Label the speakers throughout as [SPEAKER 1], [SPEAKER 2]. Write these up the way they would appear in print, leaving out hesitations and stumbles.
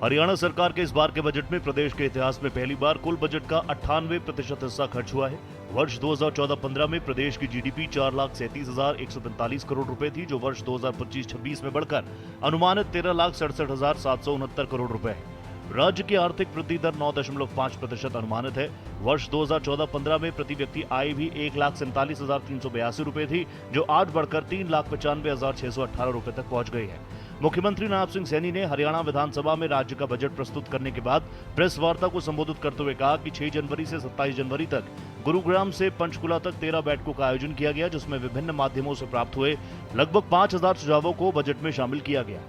[SPEAKER 1] हरियाणा सरकार के इस बार के बजट में प्रदेश के इतिहास में पहली बार कुल बजट का 98% हिस्सा खर्च हुआ है। वर्ष 2014-15 में प्रदेश की जीडीपी 4,37,145 करोड़ रुपए थी, जो वर्ष 2025-26 में बढ़कर अनुमानित 13,67,769 करोड़ रुपए है। राज्य की आर्थिक वृद्धि दर 9.5% अनुमानित है। वर्ष 2014-15 में प्रति व्यक्ति आय भी 1,47,382 रुपए थी, जो आज बढ़कर 3,95,618 रुपए तक पहुंच गई है। मुख्यमंत्री नायब सिंह सैनी ने हरियाणा विधानसभा में राज्य का बजट प्रस्तुत करने के बाद प्रेस वार्ता को संबोधित करते हुए कहा कि 6 जनवरी से 27 जनवरी तक गुरुग्राम से पंचकुला तक 13 बैठकों का आयोजन किया गया, जिसमें विभिन्न माध्यमों से प्राप्त हुए लगभग 5,000 सुझावों को बजट में शामिल किया गया।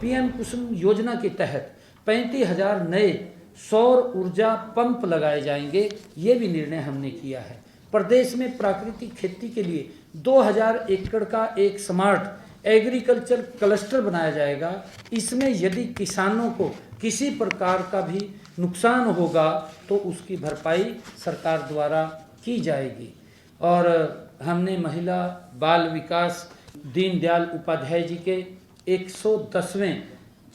[SPEAKER 2] पीएम कुसुम योजना के तहत 35,000 नए सौर ऊर्जा पंप लगाए जाएंगे, ये भी निर्णय हमने किया है। प्रदेश में प्राकृतिक खेती के लिए 2,000 एकड़ का एक स्मार्ट एग्रीकल्चर क्लस्टर बनाया जाएगा। इसमें यदि किसानों को किसी प्रकार का भी नुकसान होगा तो उसकी भरपाई सरकार द्वारा की जाएगी। और हमने महिला बाल विकास दीनदयाल उपाध्याय जी के 110वें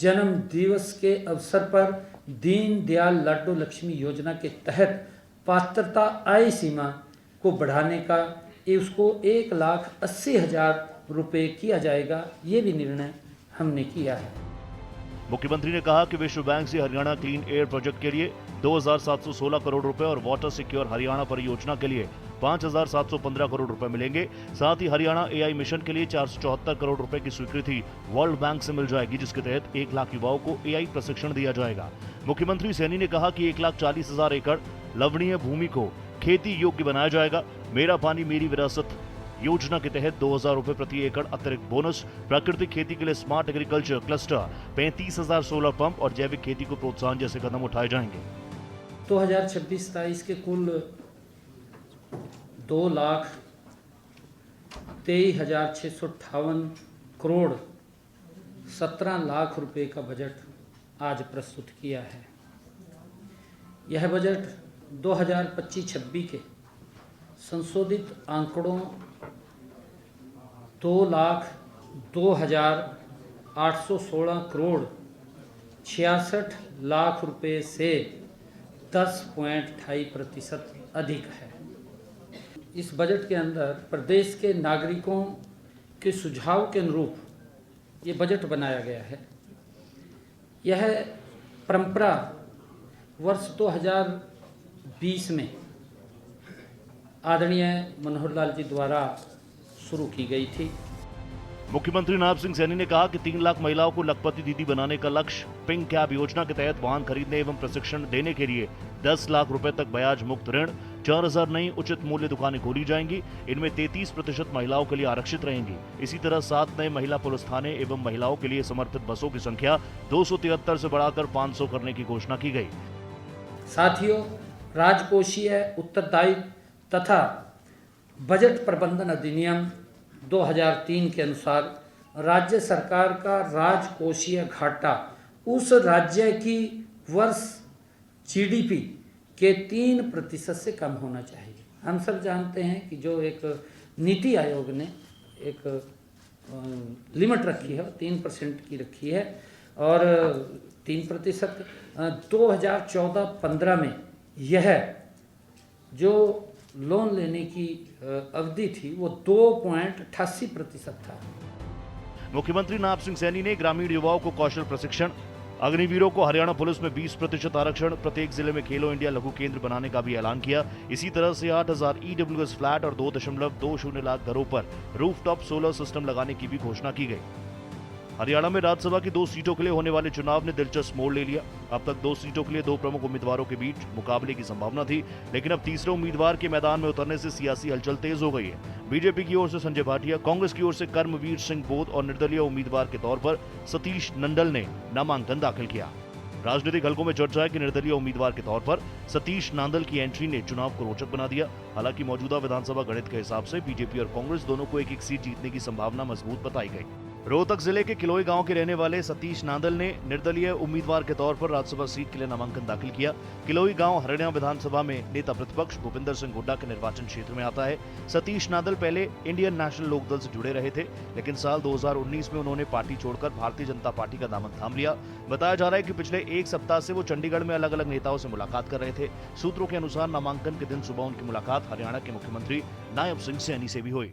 [SPEAKER 2] जन्म दिवस के अवसर पर दीनदयाल लाडो लक्ष्मी योजना के तहत पात्रता आय सीमा को बढ़ाने का उसको 1,80,000 रुपए किया जाएगा, ये भी निर्णय हमने किया है।
[SPEAKER 1] मुख्यमंत्री ने कहा कि विश्व बैंक से हरियाणा क्लीन एयर प्रोजेक्ट के लिए 2,716 करोड़ रुपए और वाटर सिक्योर हरियाणा परियोजना के लिए 5,715 करोड़ रुपए मिलेंगे। साथ ही हरियाणा एआई मिशन के लिए 474 करोड़ रुपए की स्वीकृति वर्ल्ड बैंक से मिल जाएगी, जिसके तहत 1 लाख युवाओं को एआई प्रशिक्षण दिया जाएगा। मुख्यमंत्री सैनी ने कहा कि 1,40,000 एकड़ लवणीय भूमि को खेती योग्य बनाया जाएगा। मेरा पानी मेरी विरासत योजना के तहत 2,000 रुपए प्रति एकड़ अतिरिक्त बोनस, प्राकृतिक खेती के लिए smart agriculture cluster, 35,000 solar pump और जैविक खेती को प्रोत्साहन जैसे कदम उठाए जाएंगे।
[SPEAKER 2] 2026-27 के कुल 2,23,658 करोड़ 17 लाख रुपए का बजट आज प्रस्तुत किया है। यह बजट 2025-26 के संशोधित आंकड़ों 2,02,816 करोड़ 66 लाख रुपए से 10.28% अधिक है। इस बजट के अंदर प्रदेश के नागरिकों के सुझाव के अनुरूप ये बजट बनाया गया है। यह परंपरा वर्ष 2020 में आदरणीय मनोहर लाल जी द्वारा शुरू की गई थी।
[SPEAKER 1] मुख्यमंत्री नायब सिंह सैनी ने कहा कि 3 लाख महिलाओं को लखपति दीदी बनाने का लक्ष्य। पिंक कैब योजना के तहत वाहन खरीदने एवं प्रशिक्षण देने के लिए 10 लाख रुपए तक ब्याज मुक्त ऋण, 4,000 नई उचित मूल्य दुकानें खोली जाएंगी। इनमें 33% महिलाओं के लिए आरक्षित रहेंगी। इसी तरह 7 नए महिला पुलिस थाने एवं महिलाओं के लिए समर्पित बसों की संख्या 273 से बढ़ाकर 500 करने की घोषणा की गई।
[SPEAKER 2] साथियों, राजकोषीय उत्तरदायित्व तथा बजट प्रबंधन अधिनियम 2003 के अनुसार राज्य सरकार का राजकोषीय घाटा उस राज्य की वर्ष जीडीपी के 3% से कम होना चाहिए। हम सब जानते हैं कि जो एक नीति आयोग ने एक लिमिट रखी है, 3% की रखी है और 3% 2014-15 में यह जो लोन लेने की अवधि थी वो 2.88% था।
[SPEAKER 1] मुख्यमंत्री नायब सिंह सैनी ने ग्रामीण युवाओं को कौशल प्रशिक्षण, अग्निवीरों को हरियाणा पुलिस में 20% आरक्षण, प्रत्येक जिले में खेलो इंडिया लघु केंद्र बनाने का भी ऐलान किया। इसी तरह से 8,000 ईडब्ल्यूएस फ्लैट और 2.20 लाख घरों पर रूफटॉप सोलर सिस्टम लगाने की भी घोषणा की गई। हरियाणा में राज्यसभा की 2 सीटों के लिए होने वाले चुनाव ने दिलचस्प मोड़ ले लिया। अब तक 2 सीटों के लिए 2 प्रमुख उम्मीदवारों के बीच मुकाबले की संभावना थी, लेकिन अब तीसरे उम्मीदवार के मैदान में उतरने से सियासी हलचल तेज हो गई है। बीजेपी की ओर से संजय भाटिया, कांग्रेस की ओर से कर्मवीर सिंह बोध और निर्दलीय उम्मीदवार के तौर पर सतीश नंदल ने नामांकन दाखिल किया। राजनीतिक हलकों में चर्चा है कि निर्दलीय उम्मीदवार के तौर पर सतीश नांदल की एंट्री ने चुनाव को रोचक बना दिया। हालांकि मौजूदा विधानसभा गणित के हिसाब से बीजेपी और कांग्रेस दोनों को एक-एक सीट जीतने की संभावना मजबूत बताई गई। रोहतक जिले के किलोई गांव के रहने वाले सतीश नांदल ने निर्दलीय उम्मीदवार के तौर पर राज्यसभा सीट के लिए नामांकन दाखिल किया। किलोई गांव हरियाणा विधानसभा में नेता प्रतिपक्ष भूपिंदर सिंह हुड्डा के निर्वाचन क्षेत्र में आता है। सतीश नांदल पहले इंडियन नेशनल लोकदल से जुड़े रहे थे, लेकिन साल 2019 में उन्होंने पार्टी छोड़कर भारतीय जनता पार्टी का दामन थाम लिया। बताया जा रहा है कि पिछले एक सप्ताह से वो चंडीगढ़ में अलग अलग नेताओं से मुलाकात कर रहे थे। सूत्रों के अनुसार नामांकन के दिन सुबह उनकी मुलाकात हरियाणा के मुख्यमंत्री नायब सिंह सैनी से भी हुई।